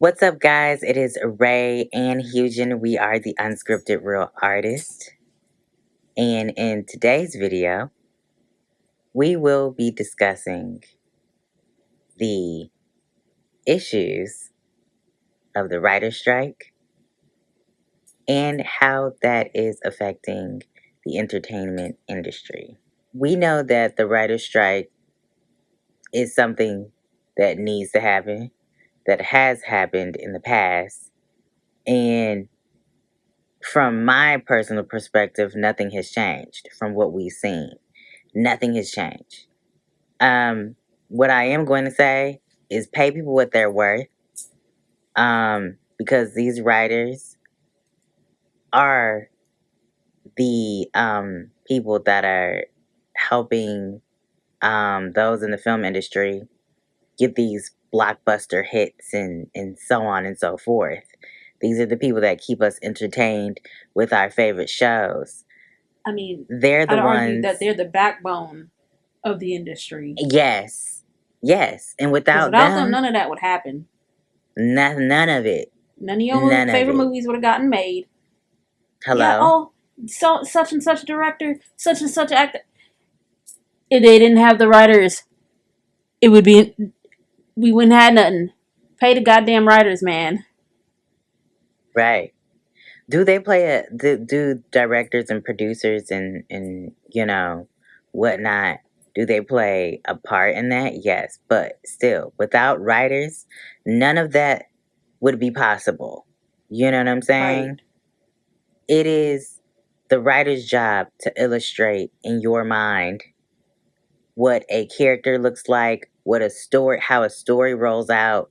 What's up, guys? It is Raye and Hugen. We are the Unscripted Real Artist. And in today's video, we will be discussing the issues of the writer's strike and how that is affecting the entertainment industry. We know that the writer's strike is something that needs to happen, that has happened in the past, and from my personal perspective, nothing has changed from what we've seen. Nothing has changed. What I am going to say is pay people what they're worth. Because these writers are the people that are helping those in the film industry get these blockbuster hits and so on and so forth. These are the people that keep us entertained with our favorite shows. I mean, They're the I'd ones argue that they're the backbone of the industry. Yes. And Because without without them, none of that would happen. none of it. None of your favorite movies would have gotten made. Hello? Yeah, so such and such director, such and such actor. If they didn't have the writers, we wouldn't have nothing. Pay the goddamn writers, man. Right. Do they play do directors and producers and whatnot, do they play a part in that? Yes, but still, without writers, none of that would be possible. You know what I'm saying? Right. It is the writer's job to illustrate in your mind what a character looks like, how a story rolls out.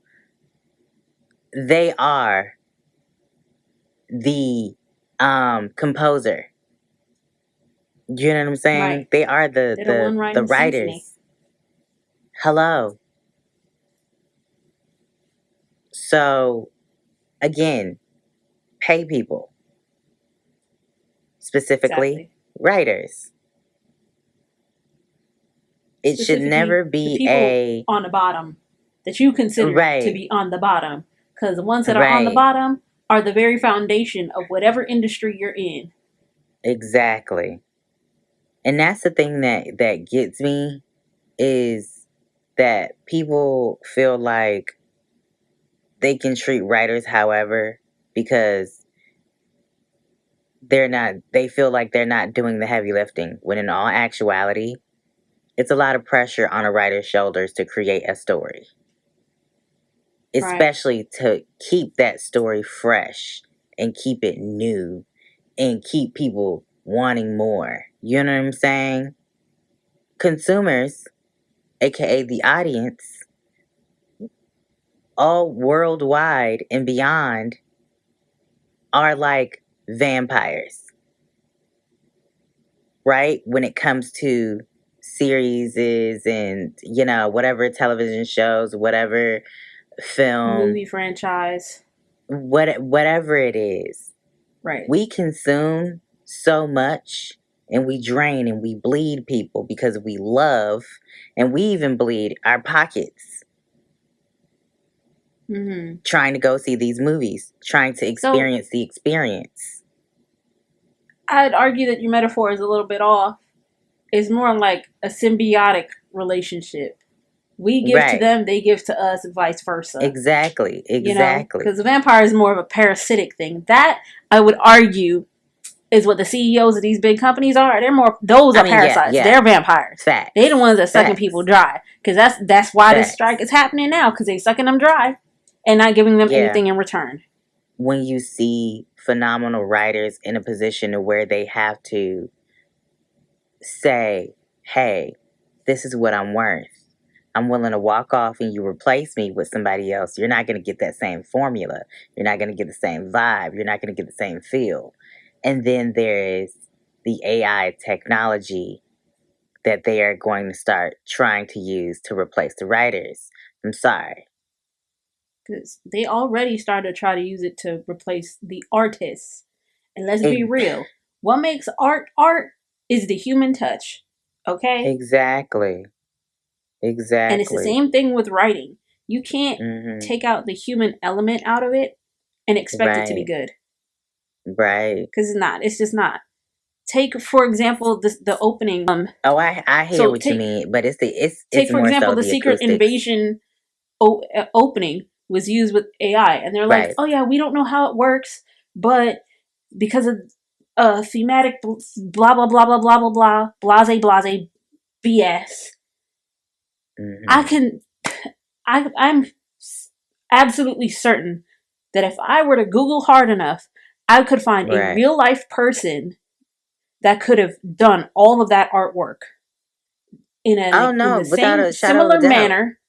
They are the composer. You know what I'm saying? Right. They are the writers. Symphony. Hello. So again, pay people. Specifically writers. It should never be the people on the bottom that you consider to be on the bottom. Because the ones that are on the bottom are the very foundation of whatever industry you're in. Exactly. And that's the thing that gets me, is that people feel like they can treat writers however, because they feel like they're not doing the heavy lifting, when in all actuality, it's a lot of pressure on a writer's shoulders to create a story. Especially to keep that story fresh and keep it new and keep people wanting more. You know what I'm saying? Consumers, aka the audience, all worldwide and beyond, are like vampires. Right? When it comes to series and whatever television shows, whatever film, movie franchise, whatever it is. Right. We consume so much, and we drain and we bleed people because we love, and we even bleed our pockets. Mm-hmm. Trying to go see these movies, trying to experience the experience. I'd argue that your metaphor is a little bit off. It's more like a symbiotic relationship. We give to them, they give to us, and vice versa. Exactly. Because the vampire is more of a parasitic thing. That, I would argue, is what the CEOs of these big companies are. Those are parasites. Yeah. They're vampires. Facts. They're the ones that sucking people dry. Because that's why this strike is happening now. Because they sucking them dry and not giving them anything in return. When you see phenomenal writers in a position to where they have to say, hey, this is what I'm worth. I'm willing to walk off and you replace me with somebody else. You're not going to get that same formula. You're not going to get the same vibe. You're not going to get the same feel. And then there is the AI technology that they are going to start trying to use to replace the writers. I'm sorry. Because they already started to try to use it to replace the artists. And let's be real. What makes art is the human touch. Okay? Exactly. And it's the same thing with writing. You can't Mm-hmm. take out the human element out of it and expect it to be Right. good, Right. because it's not. It's just not. Take for example the opening. Oh, I hear So what you mean, but take it's for more example so the the Secret acoustics. Invasion opening was used with AI, and they're like, Right. oh yeah, we don't know how it works, but because of thematic blah blah blah blah blah blah blah blase BS, I Mm-hmm. can I'm absolutely certain that if I were to Google hard enough, I could find a Right. real life person that could have done all of that artwork Oh in no, the without same a shadow of a similar doubt. manner,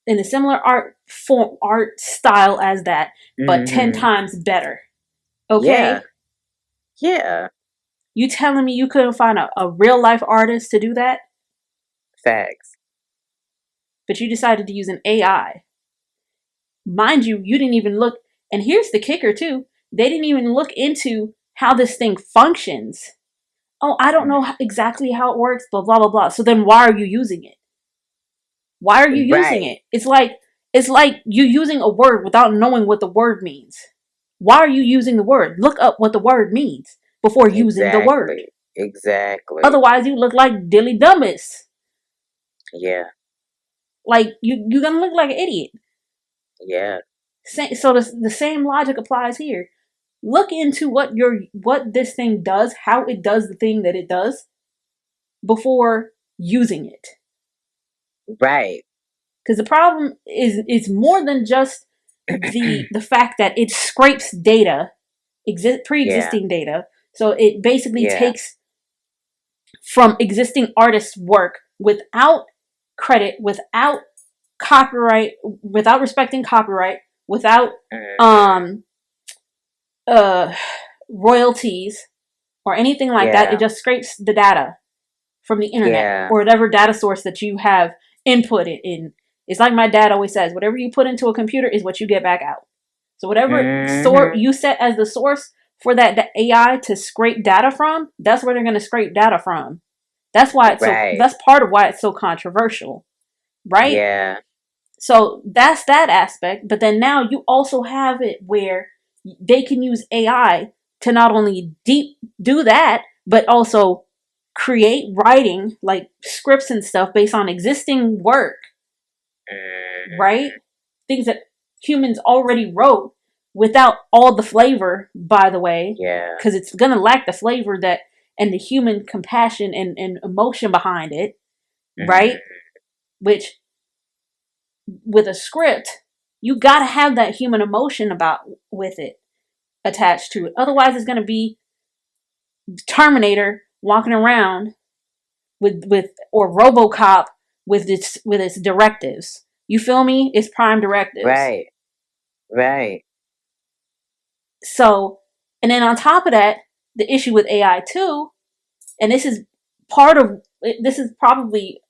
in a similar art style as that, but 10 Mm-hmm. times better. Yeah. Okay? Yeah. You telling me you couldn't find a real life artist to do that, Facts. but you decided to use an AI? Mind you, you didn't even look, and here's the kicker too, they didn't even look into how this thing functions. Oh, I don't know exactly how it works, blah blah blah blah. So then why are you using it? Why are you using Right. it? It's like you using a word without knowing what the word means. Why are you using the word? Look up what the word means before using the word. Exactly. Exactly. Otherwise, you look like Dilly Dummus. Yeah. Like you're gonna look like an idiot. Yeah. So the same logic applies here. Look into what this thing does, how it does the thing that it does before using it. Right. Because the problem is it's more than just the fact that it scrapes data, Yeah. pre-existing data. So it basically Yeah. takes from existing artists' work without credit, without copyright, without respecting copyright, without Mm-hmm. um uh royalties or anything like that. It Yeah. just scrapes the data from the internet Yeah. or whatever data source that you have inputted in. It's like my dad always says, whatever you put into a computer is what you get back out. So whatever sort Mm-hmm. you set as the source for that AI to scrape data from, that's where they're going to scrape data from. Right. That's part of why it's so controversial, right? Yeah. So that's that aspect, but then now you also have it where they can use AI to not only do that, but also create writing like scripts and stuff based on existing work, right? Mm-hmm. Things that humans already wrote without all the flavor, by the way, Yeah. because it's gonna lack the flavor that and the human compassion and emotion behind it, right? Mm-hmm. Which with a script, you gotta have that human emotion about with it attached to it. Otherwise, it's gonna be Terminator walking around with or RoboCop with its directives. You feel me? It's prime directives. Right. Right. So, and then on top of that, the issue with AI too, and this is probably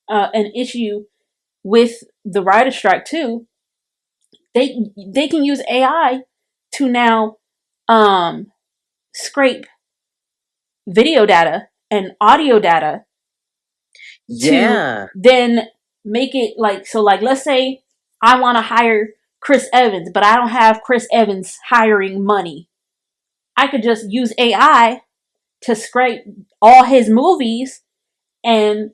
an issue with the writer strike too. They can use AI to now scrape video data and audio data to Yeah. then make it like, so like let's say I want to hire Chris Evans, but I don't have Chris Evans hiring money. I could just use AI to scrape all his movies and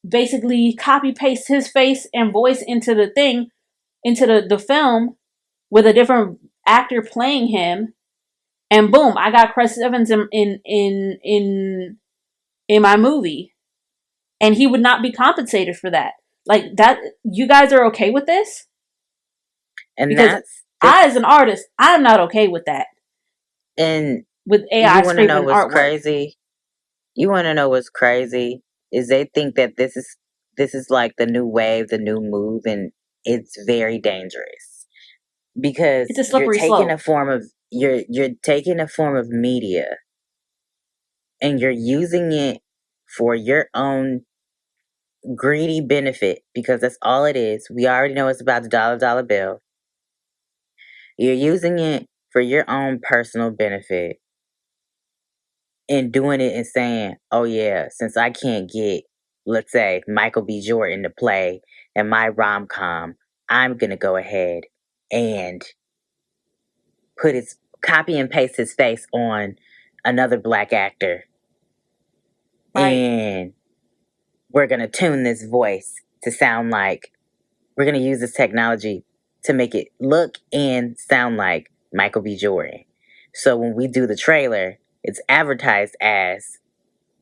basically copy paste his face and voice into the thing, into the film with a different actor playing him, and boom, I got Chris Evans in my movie, and he would not be compensated for that. Like that, you guys are okay with this? And Because that's I, this. as an artist, I'm not okay with that. And With you AI want to know scraping what's artwork, crazy? You want to know what's crazy? Is they think that this is like the new wave, the new move, and it's very dangerous it's because a slippery slope. you're taking a form of media and you're using it for your own greedy benefit because that's all it is. We already know it's about the dollar bill. You're using it for your own personal benefit and doing it and saying, "Oh yeah, since I can't get let's say, Michael B. Jordan to play in my rom-com, I'm going to go ahead and copy and paste his face on another black actor. Right. And we're going to tune this voice to sound like, we're going to use this technology to make it look and sound like Michael B. Jordan. So when we do the trailer, it's advertised as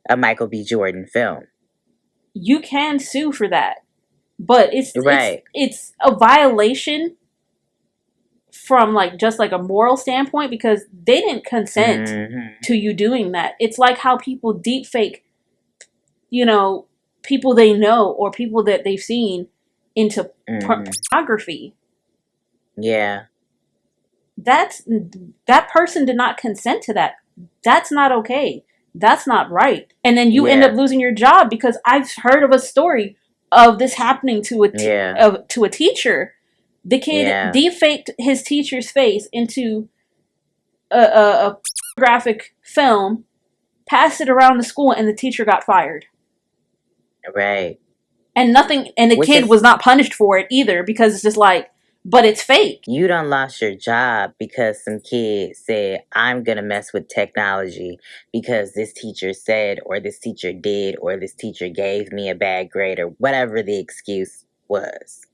a Michael B. Jordan film. You can sue for that, but Right. it's a violation from like just like a moral standpoint because they didn't consent to you doing that. It's like how people deep fake, you know, people they know or people that they've seen into pornography. Yeah. That person did not consent to that. That's not okay. That's not right. And then you end up losing your job because I've heard of a story of this happening to a teacher. The kid defaked his teacher's face into a graphic film, passed it around the school, and the teacher got fired. Right. And the kid was not punished for it either because it's just like, but it's fake. You done lost your job because some kid said, I'm going to mess with technology because this teacher said, or this teacher did, or this teacher gave me a bad grade, or whatever the excuse was.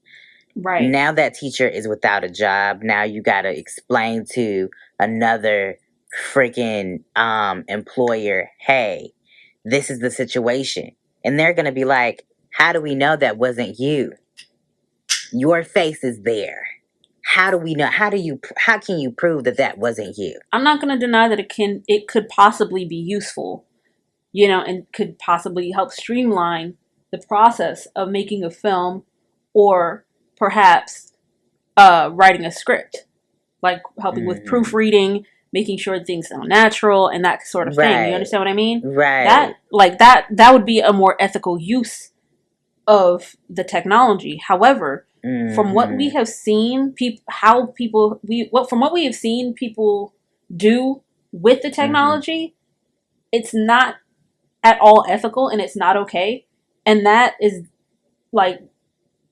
Right. Now that teacher is without a job. Now you got to explain to another freaking employer, hey, this is the situation. And they're going to be like, how do we know that wasn't you? Your face is there. How do we know? How can you prove that wasn't you? I'm not going to deny that it could possibly be useful, you know, and could possibly help streamline the process of making a film or perhaps writing a script, like helping with proofreading, making sure things sound natural and that sort of thing. You understand what I mean? Right. That would be a more ethical use of the technology. However, from what we have seen, people do with the technology, it's not at all ethical and it's not okay. And that is like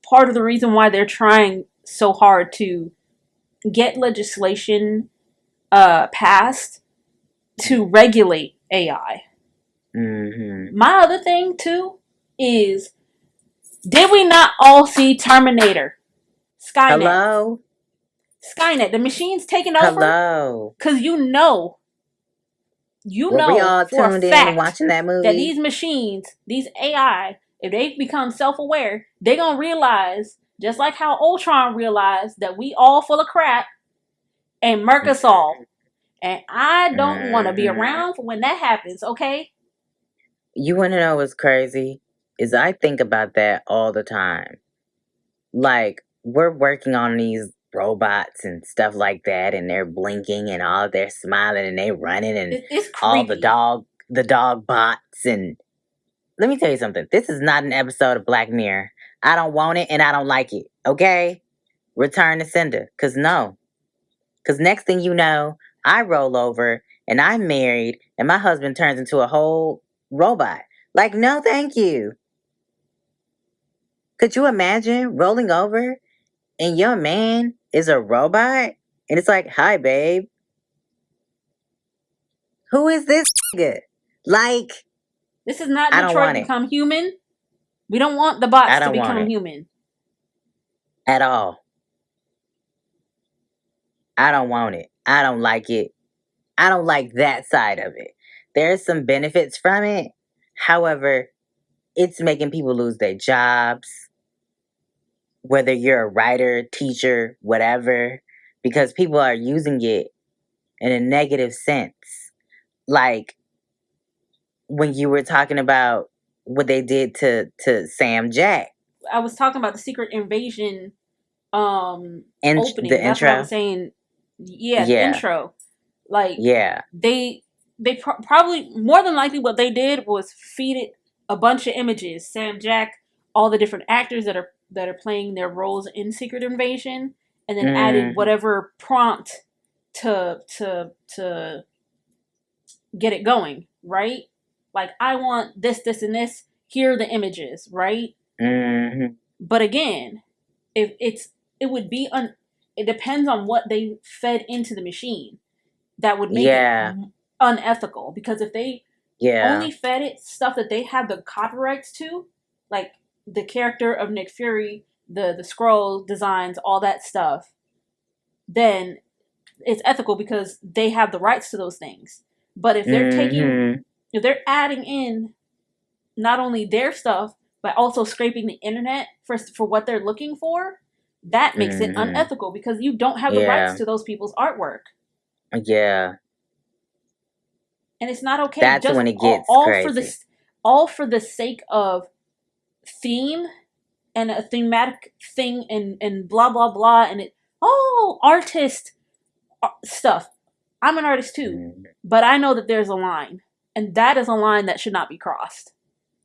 part of the reason why they're trying so hard to get legislation passed to regulate AI. My other thing too is, did we not all see Terminator? Skynet. Hello? Skynet. The machine's taking over. Hello? Because you know we all for tuned a in fact watching that movie, that these machines, these AI, if they become self-aware, they're going to realize, just like how Ultron realized that we all full of crap and murk us all. And I don't want to be around for when that happens, okay? You want to know what's crazy? Is I think about that all the time. Like, we're working on these robots and stuff like that, and they're blinking and all, they're smiling and they're running, and it's all the dog bots. And let me tell you something. This is not an episode of Black Mirror. I don't want it and I don't like it. Okay? Return to sender. Because next thing you know, I roll over and I'm married and my husband turns into a whole robot. Like, no, thank you. Could you imagine rolling over and your man is a robot? And it's like, hi, babe. Who is this nigga? Like, this is not Detroit Become Human. We don't want the bots to become human. At all. I don't want it. I don't like it. I don't like that side of it. There's some benefits from it. However, it's making people lose their jobs. Whether you're a writer, teacher, whatever. Because people are using it in a negative sense. Like, when you were talking about what they did to Sam Jack. I was talking about the Secret Invasion opening. The That's intro. what I was saying. Yeah, the intro. Like, they probably, more than likely, what they did was feed it a bunch of images. Sam Jack, all the different actors that are playing their roles in Secret Invasion, and then added whatever prompt to get it going, right? Like, I want this, and this. here are the images, right? Mm-hmm. But again, if it would be it depends on what they fed into the machine that would make it Yeah. unethical. Because if they Yeah. only fed it stuff that they have the copyrights to, like the character of Nick Fury, the scroll designs, all that stuff, then it's ethical because they have the rights to those things. But Mm-hmm. if they're adding in not only their stuff but also scraping the internet for what they're looking for, that makes it Mm-hmm. unethical because you don't have the rights Yeah. to those people's artwork. Yeah. And it's not okay That's just when it gets crazy. all for the sake of theme and a thematic thing and blah blah blah and it artist stuff. I'm an artist too, Mm. but I know that there's a line, and that is a line that should not be crossed.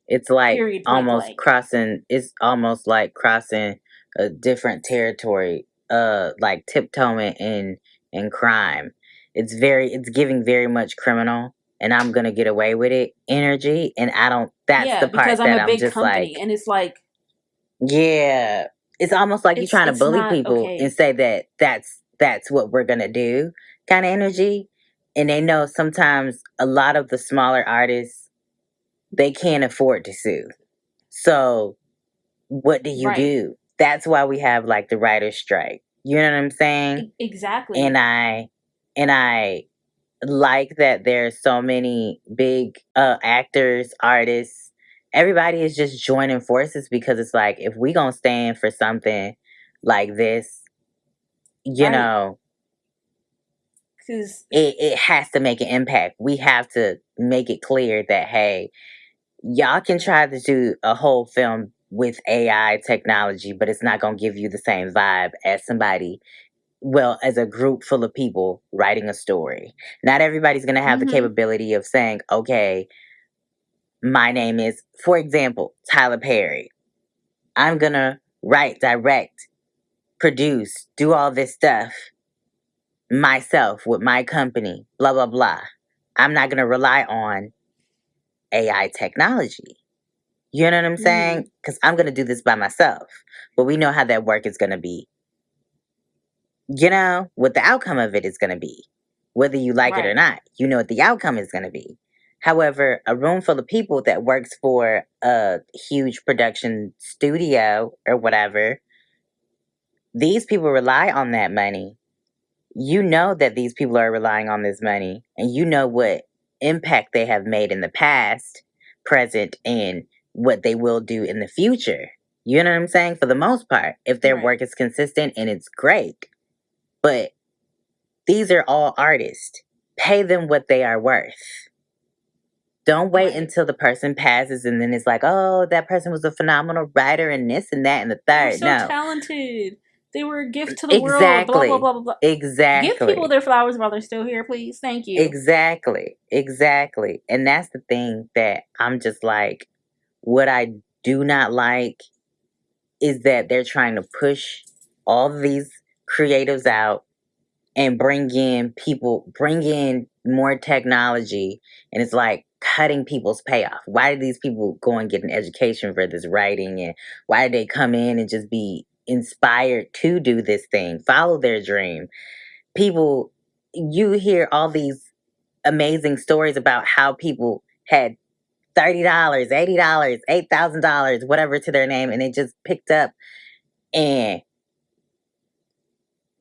It's like Period. Point almost blank. crossing. It's almost like crossing a different territory. Like tiptoeing in crime. It's giving very much criminal, and I'm gonna get away with it energy. And I don't. That's Yeah, the because part I'm that a I'm big just company, like, and it's like yeah. It's almost like you're trying to it's bully not people and okay. say that that's what we're gonna do, kind of energy. And they know sometimes a lot of the smaller artists they can't afford to sue. So what do you Right. do? That's why we have like the writer's strike. You know what I'm saying? And Exactly. I like that there's so many big actors, artists. Everybody is just joining forces because it's like if we gonna stand for something like this, you Right. know, Because it has to make an impact. We have to make it clear that hey, y'all can try to do a whole film with AI technology, but it's not going to give you the same vibe as somebody, well, as a group full of people writing a story. Not everybody's going to have the mm-hmm. capability of saying, okay, my name is, for example, Tyler Perry. I'm going to write, direct, produce, do all this stuff myself with my company, blah, blah, blah. I'm not going to rely on AI technology. You know what I'm Mm-hmm. saying? Because I'm going to do this by myself. But we know how that work is going to be. You know what the outcome of it is going to be. Whether you like it or Right. not, you know what the outcome is going to be. However, a room full of people that works for a huge production studio or whatever, these people rely on that money. You know that these people are relying on this money, and you know what impact they have made in the past, present, and what they will do in the future. You know what I'm saying? For the most part, if their Right. work is consistent and it's great. But these are all artists. Pay them what they are worth. Don't wait Right. until the person passes and then it's like, oh, that person was a phenomenal writer and this and that and the They were third. so No. talented. They were a gift to the world. Blah blah Exactly. blah blah blah. Give people Exactly. their flowers while they're still here, please. Thank you. Exactly. Exactly. And that's the thing that I'm just like, what I do not like is that they're trying to push all of these creatives out and bring in people, bring in more technology. And it's like cutting people's payoff. Why did these people go and get an education for this writing? And why did they come in and just be inspired to do this thing, follow their dream? People, you hear all these amazing stories about how people had $30, $80, $8,000, whatever to their name, and they just picked up and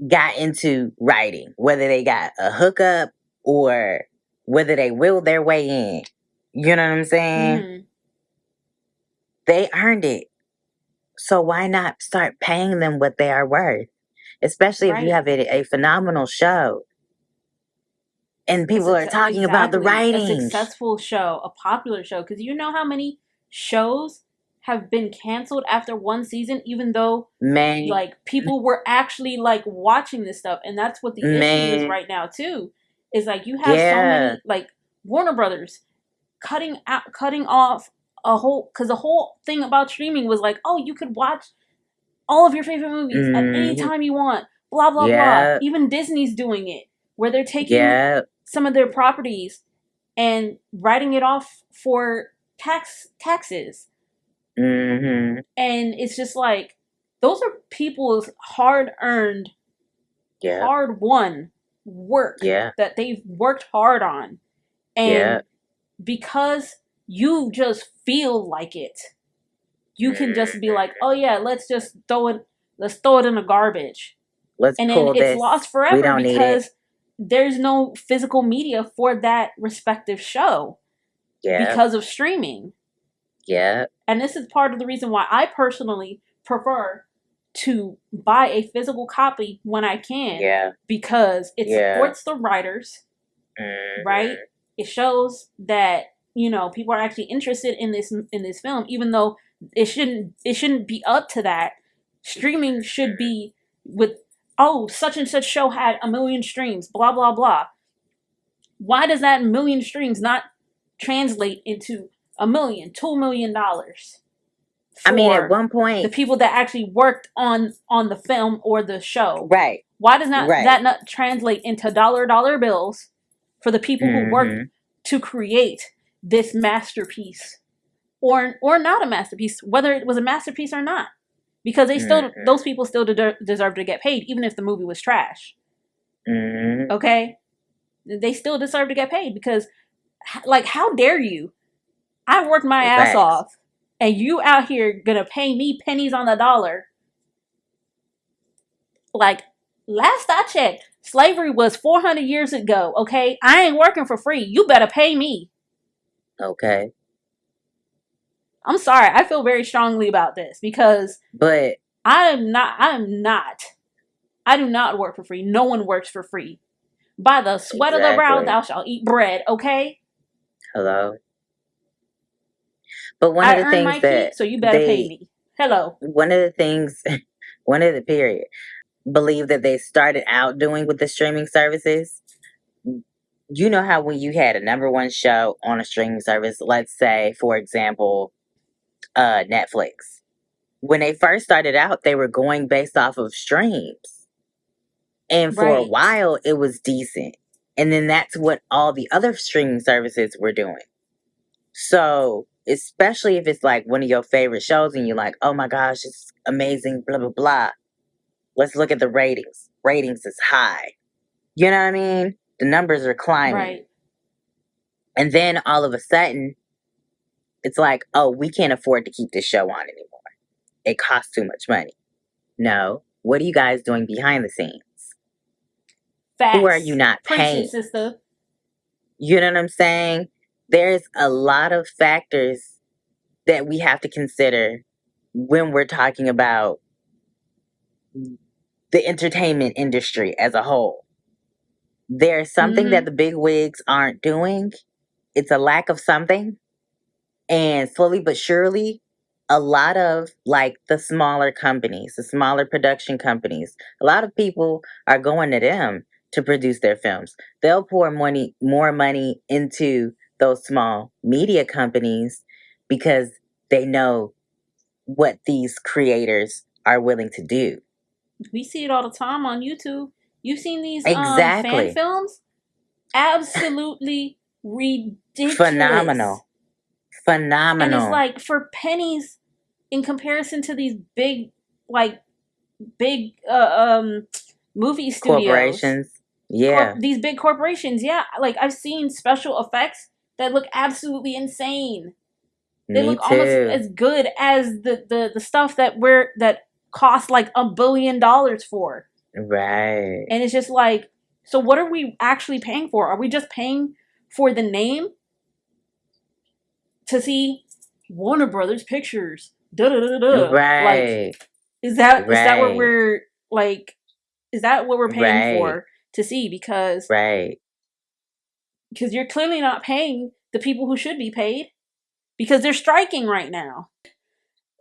got into writing, whether they got a hookup or whether they willed their way in. You know what I'm saying? Mm-hmm. They earned it. So why not start paying them what they are worth? Especially if you Right. have a phenomenal show and people are talking about the Exactly a writing. successful show, a popular show. Because you know how many shows have been canceled after one season, even though Man, like people were actually like watching this stuff, and that's what the issue is man, right now too. Is like you have so yeah. many like Warner Brothers cutting off a whole because the whole thing about streaming was like, oh, you could watch all of your favorite movies at any Mm-hmm. time you want. Blah blah blah. Yep, Even Disney's doing it, where they're taking yep, some of their properties and writing it off for taxes. Mm-hmm. And it's just like, those are people's hard earned, Yeah. hard won work Yeah. that they've worked hard on. Yeah. And because you just feel like it, you can just be like, oh yeah, let's throw it in the garbage. Let's And then pull it's this. lost We forever don't need it. because there's no physical media for that respective show Yeah. because of streaming. Yeah. And this is part of the reason why I personally prefer to buy a physical copy when I can. Yeah. Because it Yeah. supports the writers, right? It shows that, you know, people are actually interested in this film, even though it shouldn't be up to that. Streaming should be with, oh, such and such show had 1 million streams, blah blah blah. Why does that 1 million streams not translate into $1 million, $2 million? I mean, at one point, the people that actually worked on the film or the show, right? Why does that not translate into dollar bills for the people who worked to create this masterpiece, or not a masterpiece, whether it was a masterpiece or not? Because they still, those people still deserve to get paid, even if the movie was trash. Okay, they still deserve to get paid because, like, how dare you? I worked my ass off, and you out here gonna pay me pennies on the dollar? Like, last I checked, slavery was 400 years ago, okay? I ain't working for free. You better pay me. Okay. I'm sorry. I feel very strongly about this because I do not work for free. No one works for free. By the sweat of the brow, thou shalt eat bread, okay? Hello. But one of the things that, so you better pay me. Hello. One of the things, believe that they started out doing with the streaming services, you know how when you had a number one show on a streaming service, let's say, for example, Netflix. When they first started out, they were going based off of streams. And for a while, it was decent. And then that's what all the other streaming services were doing. So, especially if it's like one of your favorite shows and you're like, oh my gosh, it's amazing, blah, blah, blah. Let's look at the ratings. Ratings is high. You know what I mean? The numbers are climbing. Right. And then all of a sudden, it's like, oh, we can't afford to keep this show on anymore. It costs too much money. No. What are you guys doing behind the scenes? Facts. Who are you not paying? Sister. You know what I'm saying? There's a lot of factors that we have to consider when we're talking about the entertainment industry as a whole. There's something that the big wigs aren't doing. It's a lack of something. And slowly but surely, a lot of like the smaller companies, the smaller production companies, a lot of people are going to them to produce their films. They'll pour more money into those small media companies because they know what these creators are willing to do. We see it all the time on YouTube. You've seen these fan films? Absolutely ridiculous. Phenomenal. And it's like for pennies in comparison to these big movie studios. Corporations. Yeah. These big corporations, yeah. Like, I've seen special effects that look absolutely insane. They look almost as good as the stuff that cost like $1 billion for. Right. And it's just like, so what are we actually paying for? Are we just paying for the name to see Warner Brothers Pictures? Right. Like, is that what we're like? Is that what we're paying for to see? Because you're clearly not paying the people who should be paid because they're striking right now.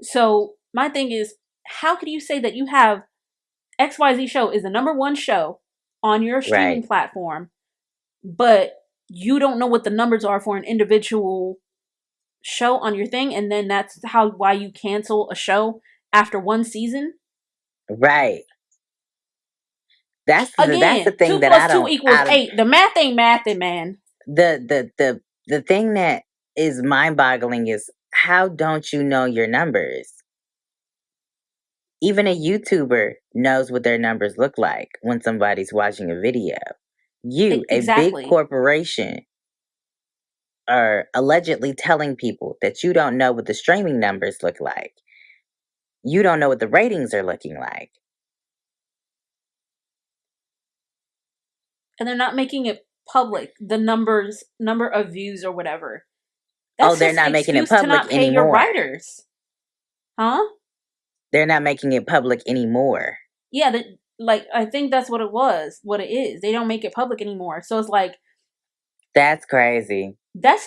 So my thing is, how could you say that you have XYZ show is the number one show on your streaming platform, but you don't know what the numbers are for an individual show on your thing, and then that's why you cancel a show after one season? Right. That's the thing 2 that plus 2 equals 8. The math ain't mathing, man. The thing that is mind-boggling is how don't you know your numbers? Even a YouTuber knows what their numbers look like when somebody's watching a video. You, a big Exactly. corporation, are allegedly telling people that you don't know what the streaming numbers look like. You don't know what the ratings are looking like. And they're not making it public, the number of views or whatever. Oh, That's they're just an not making it excuse to not public pay your anymore. writers. Huh? They're not making it public anymore. Yeah, like, I think that's what it is. They don't make it public anymore. So it's like, That's crazy. that's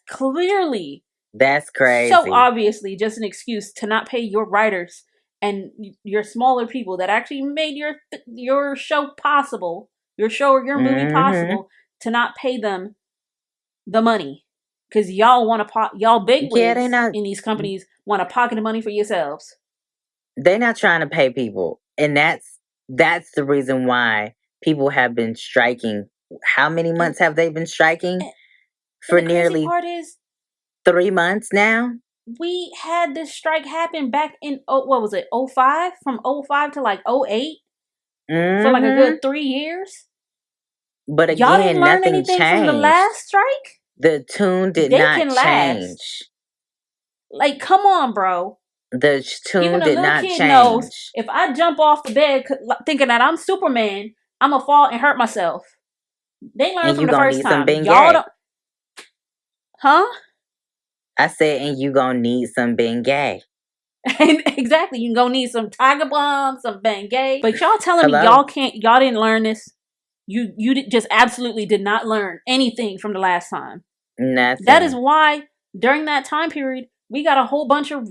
clearly, That's crazy. so obviously just an excuse to not pay your writers and your smaller people that actually made your show possible, your show or your movie possible, to not pay them the money. Because y'all want to y'all bigwigs in these companies want to pocket the money for yourselves. They're not trying to pay people, and that's the reason why people have been striking. How many months have they been striking? For the nearly crazy part is 3 months now. We had this strike happen back in what was it, 05? From 05 to like 08? For like a good 3 years. But Y'all again, didn't learn nothing anything changed. from the last strike? The tune did They not can change. last. Like, come on, bro. The tune Even a did little not kid change. knows if I jump off the bed thinking that I'm Superman, I'm gonna fall and hurt myself. They learned from the first time. Y'all don't. Huh? I said, and you gonna need some Bengay. Exactly. You gonna need some Tiger Balm, some Bengay. But y'all telling me Hello? y'all didn't learn this? You just absolutely did not learn anything from the last time. Nothing. That is why during that time period we got a whole bunch of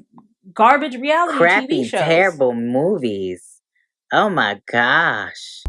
garbage reality crappy, TV shows. terrible movies. Oh my gosh.